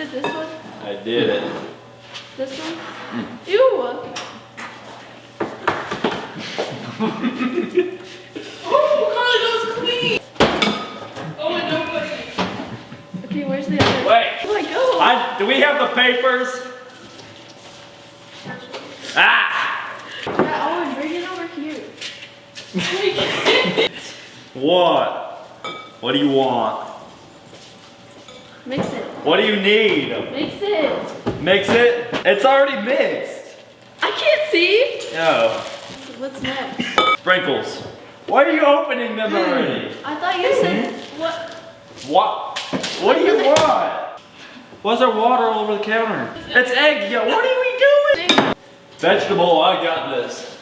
it this one? I did it. This one? Ew! Oh, Carly, that was clean! Oh, and no way. Okay, where's the other? Wait. Oh my god! Do we have the papers? Ah! Yeah, Owen, bring it over here. What? What do you want? Mix it. What do you need? Mix it. Mix it? It's already mixed. I can't see. Oh. What's next? Sprinkles. Why are you opening them already? I thought you said what? What? What do you want? Why's there water all over the counter? It's egg yolk. What are we doing? Vegetable, I got this.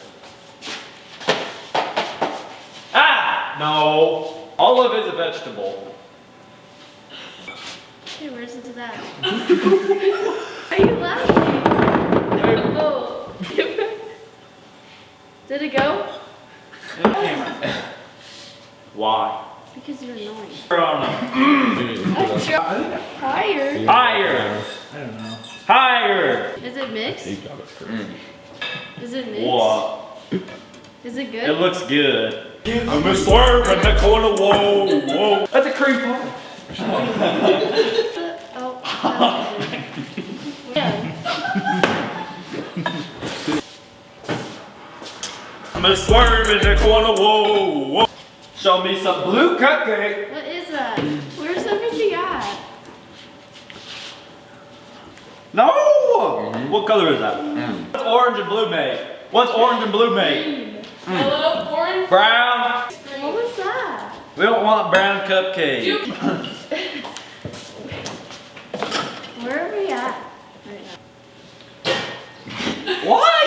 Ah! No. All of it's a vegetable. Okay, where's it to that? Are you laughing? Oh. Did it go? Why? Because you're annoying. I'm Higher. Higher. I don't know. Higher. Is it mixed? Is it mixed? What? Is it good? It looks good. I'm a swerve in the corner. Whoa, whoa. That's a cream pie. Oh. Yeah. I'm a swerve in the corner. Whoa, whoa. Show me some blue cupcake. What is that? Where's everything at? No. What color is that? What's orange and blue made? What's orange and blue made? Green. Hello, orange. Brown. What was that? We don't want brown cupcake. Where are we at right now? Why?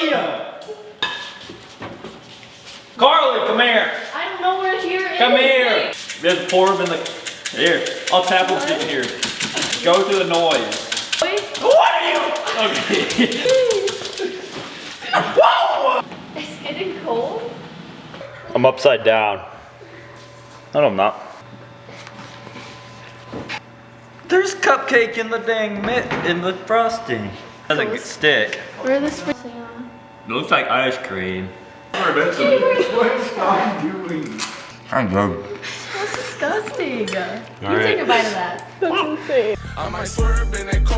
Carly, come here. I don't know where here is. Come here. Just pour them in the. Here. I'll tap them in here. Go to the noise. Wait. What are you? Okay. Whoa! It's getting cold. I'm upside down. No, I'm not. There's cupcake in the dang in the frosting. Doesn't stick. Where are the springs on? It looks like ice cream. What is Tom doing? I'm good. That's disgusting. You right. take a bite of that. I might swerve in that car.